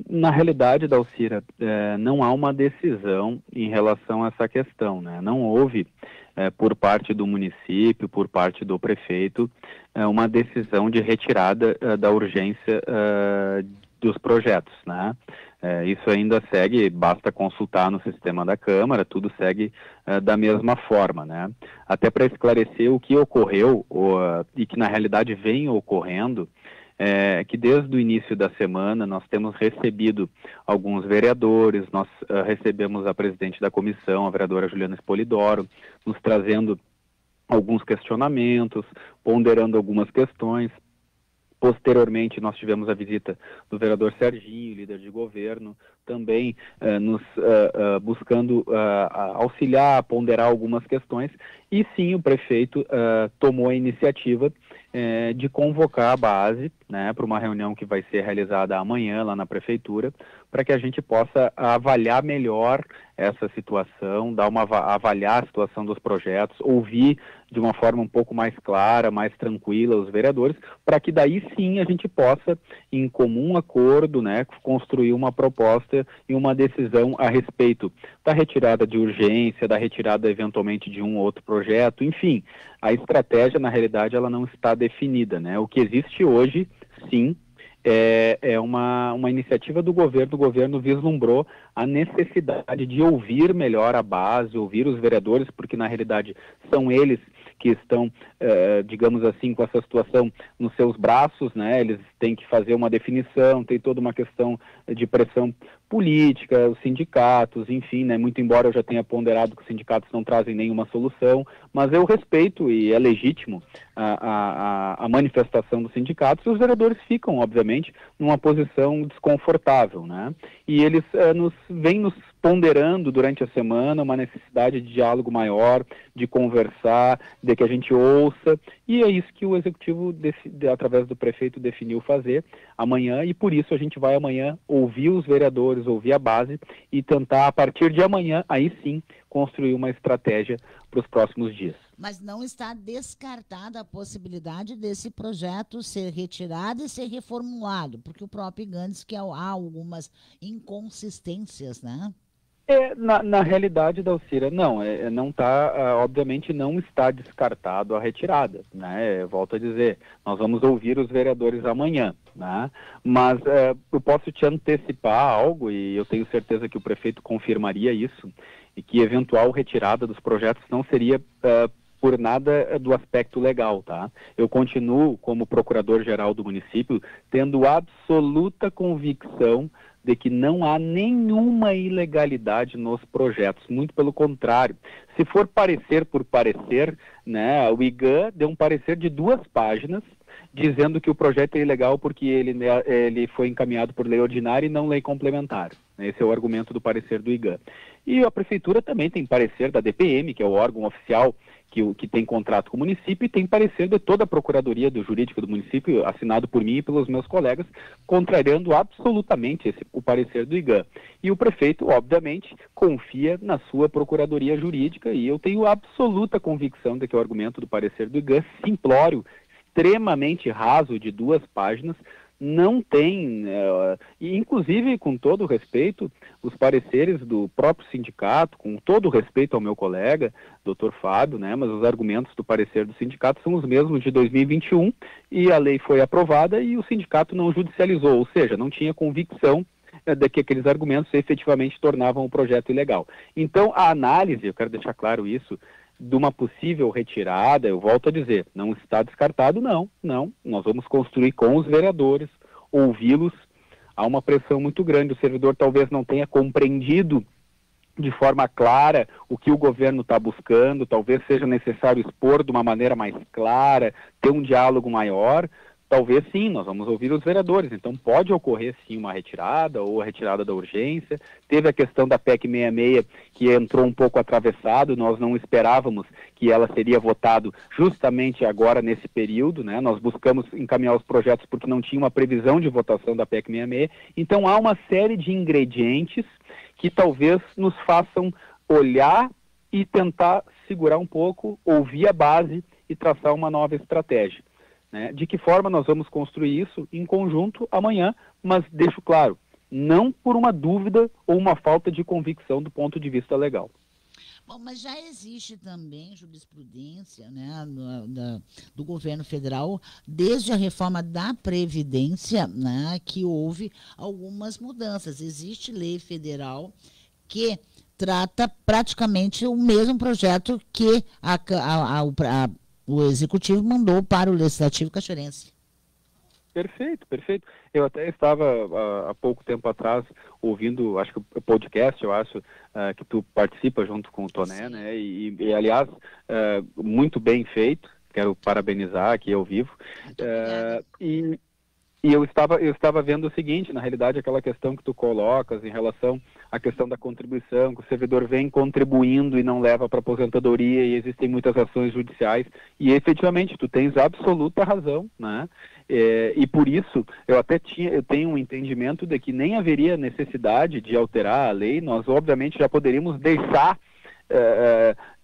Na realidade, Dalcira, não há uma decisão em relação a essa questão, né? Não houve, por parte do município, por parte do prefeito, uma decisão de retirada da urgência dos projetos, né? Isso ainda segue, basta consultar no sistema da Câmara, tudo segue da mesma forma, né? Até para esclarecer o que ocorreu e que na realidade vem ocorrendo, que desde o início da semana nós temos recebido alguns vereadores, nós recebemos a presidente da comissão, a vereadora Juliana Spolidoro, nos trazendo alguns questionamentos, ponderando algumas questões. Posteriormente, nós tivemos a visita do vereador Serginho, líder de governo, também nos buscando auxiliar, ponderar algumas questões, e sim, o prefeito tomou a iniciativa de convocar a base, né, para uma reunião que vai ser realizada amanhã lá na prefeitura, para que a gente possa avaliar melhor essa situação, avaliar a situação dos projetos, ouvir de uma forma um pouco mais clara, mais tranquila os vereadores, para que daí sim a gente possa, em comum acordo, né, construir uma proposta e uma decisão a respeito da retirada de urgência, da retirada eventualmente de um ou outro projeto, enfim, a estratégia na realidade ela não está definida, né? O que existe hoje, sim, é uma iniciativa do governo. O governo vislumbrou a necessidade de ouvir melhor a base, ouvir os vereadores, porque na realidade são eles que estão, digamos assim, com essa situação nos seus braços, né? Eles têm que fazer uma definição, tem toda uma questão de pressão política, os sindicatos, enfim, né? Muito embora eu já tenha ponderado que os sindicatos não trazem nenhuma solução, mas eu respeito e é legítimo a manifestação dos sindicatos, e os vereadores ficam, obviamente, numa posição desconfortável, né? E eles vêm nos ponderando durante a semana uma necessidade de diálogo maior, de conversar, de que a gente ouça, e é isso que o Executivo, através do prefeito, definiu fazer amanhã, e por isso a gente vai amanhã ouvir os vereadores, ouvir a base e tentar, a partir de amanhã, aí sim, construir uma estratégia para os próximos dias. Mas não está descartada a possibilidade desse projeto ser retirado e ser reformulado, porque o próprio IGAN diz que há algumas inconsistências, né? Na realidade, Dalcira, não, não está, obviamente não está descartado a retirada, né? Volto a dizer, nós vamos ouvir os vereadores amanhã, né? Mas eu posso te antecipar algo, e eu tenho certeza que o prefeito confirmaria isso, e que eventual retirada dos projetos não seria por nada do aspecto legal, tá? Eu continuo, como procurador-geral do município, tendo absoluta convicção de que não há nenhuma ilegalidade nos projetos, muito pelo contrário. Se for parecer por parecer, né, o IGAN deu um parecer de 2 páginas, dizendo que o projeto é ilegal porque ele foi encaminhado por lei ordinária e não lei complementar. Esse é o argumento do parecer do IGAN. E a prefeitura também tem parecer da DPM, que é o órgão oficial que tem contrato com o município, e tem parecer de toda a Procuradoria Jurídica do município, assinado por mim e pelos meus colegas, contrariando absolutamente o parecer do IGAN. E o prefeito, obviamente, confia na sua Procuradoria Jurídica, e eu tenho absoluta convicção de que o argumento do parecer do IGAN, simplório, extremamente raso, de 2 páginas, não tem, e inclusive, com todo o respeito, os pareceres do próprio sindicato, com todo o respeito ao meu colega, doutor Fábio, né, mas os argumentos do parecer do sindicato são os mesmos de 2021, e a lei foi aprovada e o sindicato não judicializou, ou seja, não tinha convicção de que aqueles argumentos efetivamente tornavam o projeto ilegal. Então, a análise, eu quero deixar claro isso, de uma possível retirada, eu volto a dizer, não está descartado, não, nós vamos construir com os vereadores, ouvi-los. Há uma pressão muito grande, o servidor talvez não tenha compreendido de forma clara o que o governo está buscando, talvez seja necessário expor de uma maneira mais clara, ter um diálogo maior. Talvez sim, nós vamos ouvir os vereadores, então pode ocorrer sim uma retirada ou a retirada da urgência. Teve a questão da PEC 66 que entrou um pouco atravessado, nós não esperávamos que ela seria votada justamente agora nesse período, né? Nós buscamos encaminhar os projetos porque não tinha uma previsão de votação da PEC 66, então há uma série de ingredientes que talvez nos façam olhar e tentar segurar um pouco, ouvir a base e traçar uma nova estratégia. né? De que forma nós vamos construir isso em conjunto amanhã, mas deixo claro, não por uma dúvida ou uma falta de convicção do ponto de vista legal. Bom, mas já existe também jurisprudência, né, do governo federal, desde a reforma da Previdência, né, que houve algumas mudanças. Existe lei federal que trata praticamente o mesmo projeto que o Executivo mandou para o Legislativo cachoeirense. Perfeito, perfeito. Eu até estava há pouco tempo atrás ouvindo, acho que o podcast, que tu participa junto com o Toné, né? E aliás, muito bem feito. Quero parabenizar aqui ao vivo. E eu estava vendo o seguinte, na realidade, aquela questão que tu colocas em relação à questão da contribuição, que o servidor vem contribuindo e não leva para aposentadoria, e existem muitas ações judiciais, e efetivamente tu tens absoluta razão, né? E por isso eu tenho um entendimento de que nem haveria necessidade de alterar a lei. Nós obviamente já poderíamos deixar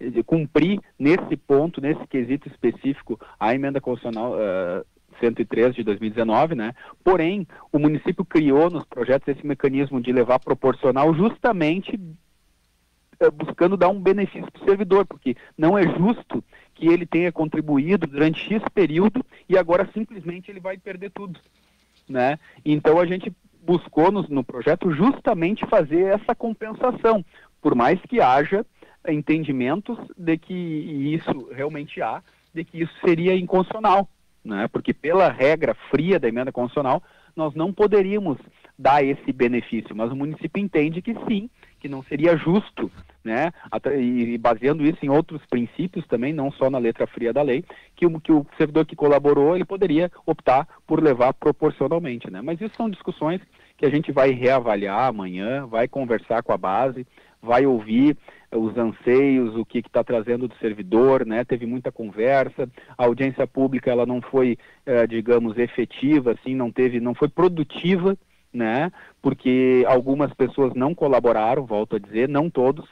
de cumprir nesse ponto, nesse quesito específico, a emenda constitucional 103 de 2019, né? Porém, o município criou nos projetos esse mecanismo de levar proporcional justamente buscando dar um benefício para o servidor, porque não é justo que ele tenha contribuído durante X período e agora simplesmente ele vai perder tudo, né? Então a gente buscou no projeto justamente fazer essa compensação, por mais que haja entendimentos de que isso realmente de que isso seria inconstitucional, né? Porque pela regra fria da emenda constitucional, nós não poderíamos dar esse benefício, mas o município entende que sim, que não seria justo, né? E baseando isso em outros princípios também, não só na letra fria da lei, que o servidor que colaborou, ele poderia optar por levar proporcionalmente, né? Mas isso são discussões que a gente vai reavaliar amanhã, vai conversar com a base, vai ouvir os anseios, o que está trazendo do servidor, né? Teve muita conversa, a audiência pública ela não foi, digamos, efetiva, assim, não foi produtiva, né? Porque algumas pessoas não colaboraram, volto a dizer, não todos,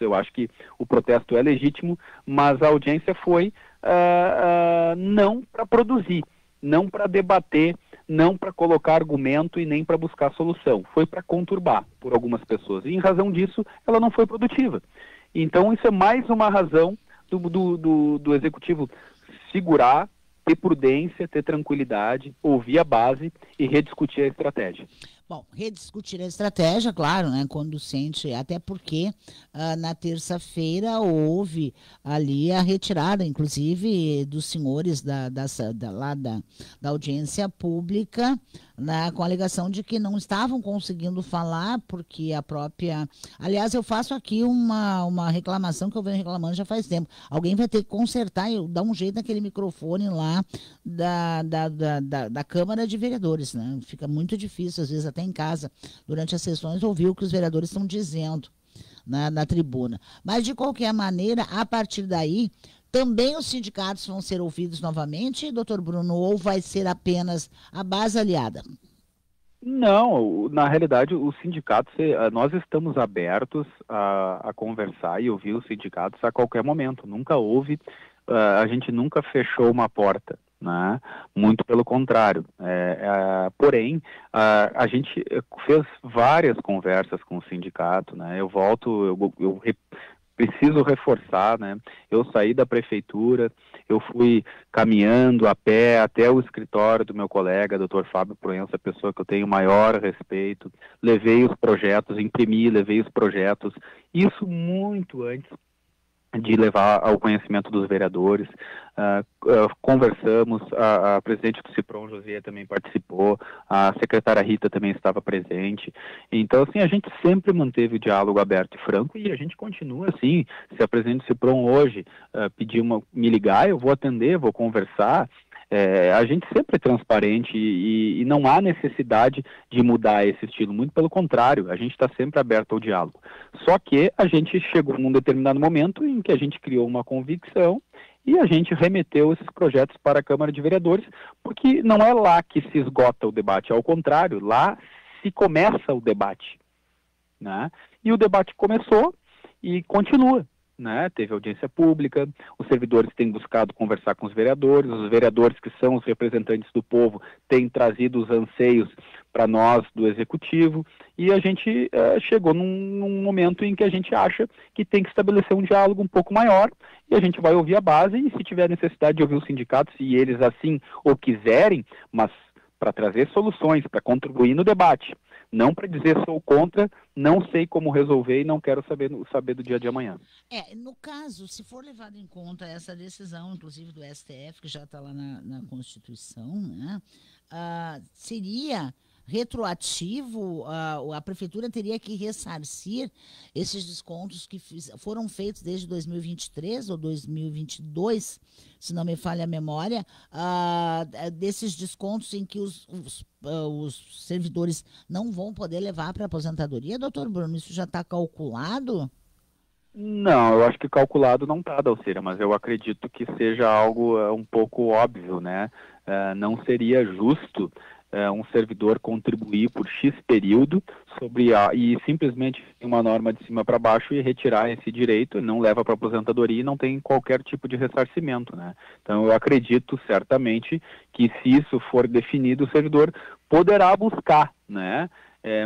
eu acho que o protesto é legítimo, mas a audiência foi não para produzir, não para debater, não para colocar argumento e nem para buscar solução, foi para conturbar por algumas pessoas, e em razão disso ela não foi produtiva. Então isso é mais uma razão do Executivo segurar, ter prudência, ter tranquilidade, ouvir a base e rediscutir a estratégia. Bom, rediscutir a estratégia, claro, né, conducente, até porque na terça-feira houve ali a retirada, inclusive, dos senhores da audiência pública, né, com a alegação de que não estavam conseguindo falar, porque a própria... Aliás, eu faço aqui uma reclamação que eu venho reclamando já faz tempo. Alguém vai ter que consertar e dar um jeito naquele microfone lá da Câmara de Vereadores, né? Fica muito difícil, às vezes, até em casa, durante as sessões, ouvir o que os vereadores estão dizendo na tribuna. Mas, de qualquer maneira, a partir daí, também os sindicatos vão ser ouvidos novamente, doutor Bruno, ou vai ser apenas a base aliada? Não, na realidade, os sindicatos, nós estamos abertos a conversar e ouvir os sindicatos a qualquer momento. Nunca houve, a gente nunca fechou uma porta, né? Muito pelo contrário. Porém, a gente fez várias conversas com o sindicato, né? Eu preciso reforçar, né? Eu saí da prefeitura, eu fui caminhando a pé até o escritório do meu colega, Dr. Fábio Proença, pessoa que eu tenho maior respeito, levei os projetos, levei os projetos, isso muito antes de levar ao conhecimento dos vereadores. Conversamos, a presidente do CIPROM, José, também participou, a secretária Rita também estava presente. Então, assim, a gente sempre manteve o diálogo aberto e franco, e a gente continua assim. Se a presidente do CIPROM hoje pedir me ligar, eu vou atender, vou conversar. A gente sempre é transparente e não há necessidade de mudar esse estilo, muito pelo contrário, a gente está sempre aberto ao diálogo. Só que a gente chegou num determinado momento em que a gente criou uma convicção e a gente remeteu esses projetos para a Câmara de Vereadores, porque não é lá que se esgota o debate, ao contrário, lá se começa o debate, né? E o debate começou e continua. né? Teve audiência pública, os servidores têm buscado conversar com os vereadores que são os representantes do povo têm trazido os anseios para nós do Executivo, e a gente chegou num momento em que a gente acha que tem que estabelecer um diálogo um pouco maior, e a gente vai ouvir a base, e se tiver necessidade de ouvir os sindicatos, se eles assim o quiserem, mas para trazer soluções, para contribuir no debate, não para dizer sou contra, não sei como resolver e não quero saber do dia de amanhã. No caso, se for levado em conta essa decisão, inclusive do STF, que já está lá na Constituição, né, seria retroativo, a prefeitura teria que ressarcir esses descontos que foram feitos desde 2023 ou 2022, se não me falha a memória, desses descontos em que os servidores não vão poder levar para a aposentadoria, doutor Bruno, isso já está calculado? Não, eu acho que calculado não está, Dalcira, mas eu acredito que seja algo um pouco óbvio, né? Não seria justo um servidor contribuir por X período e simplesmente uma norma de cima para baixo e retirar esse direito, não leva para aposentadoria e não tem qualquer tipo de ressarcimento, né? Então eu acredito certamente que se isso for definido, o servidor poderá buscar, né?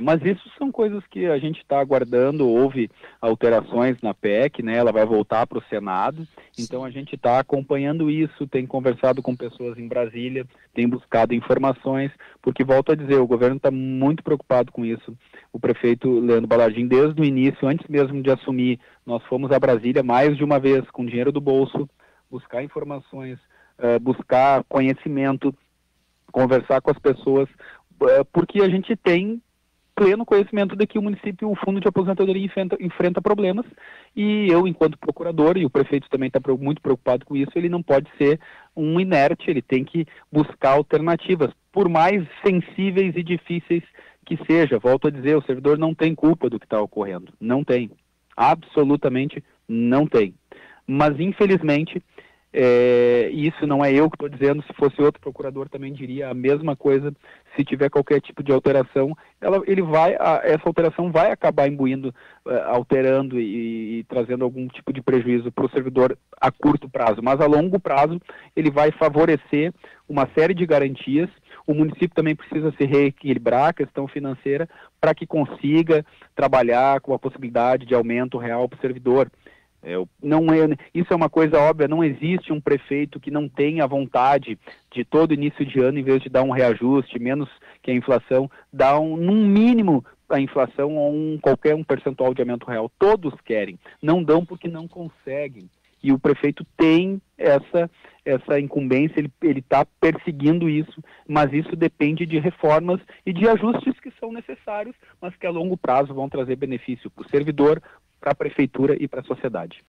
Mas isso são coisas que a gente está aguardando, houve alterações na PEC, né? Ela vai voltar para o Senado, então a gente está acompanhando isso, tem conversado com pessoas em Brasília, tem buscado informações, porque, volto a dizer, o governo está muito preocupado com isso. O prefeito Leandro Balardim, desde o início, antes mesmo de assumir, nós fomos a Brasília mais de uma vez, com dinheiro do bolso, buscar informações, buscar conhecimento, conversar com as pessoas, porque a gente tem pleno conhecimento de que o município, o fundo de aposentadoria enfrenta problemas, e eu, enquanto procurador, e o prefeito também está muito preocupado com isso, ele não pode ser um inerte, ele tem que buscar alternativas, por mais sensíveis e difíceis que seja. Volto a dizer, o servidor não tem culpa do que está ocorrendo, não tem, absolutamente não tem, mas infelizmente, isso não é eu que estou dizendo, se fosse outro procurador também diria a mesma coisa, se tiver qualquer tipo de alteração, essa alteração vai acabar imbuindo, alterando e trazendo algum tipo de prejuízo para o servidor a curto prazo, mas a longo prazo ele vai favorecer uma série de garantias. O município também precisa se reequilibrar a questão financeira para que trabalhar com a possibilidade de aumento real para o servidor. Isso é uma coisa óbvia, não existe um prefeito que não tenha vontade de todo início de ano, em vez de dar um reajuste, menos que a inflação, dar num mínimo a inflação ou qualquer percentual de aumento real. Todos querem, não dão porque não conseguem. E o prefeito tem essa incumbência, ele está perseguindo isso, mas isso depende de reformas e de ajustes que são necessários, mas que a longo prazo vão trazer benefício para o servidor, para a prefeitura e para a sociedade.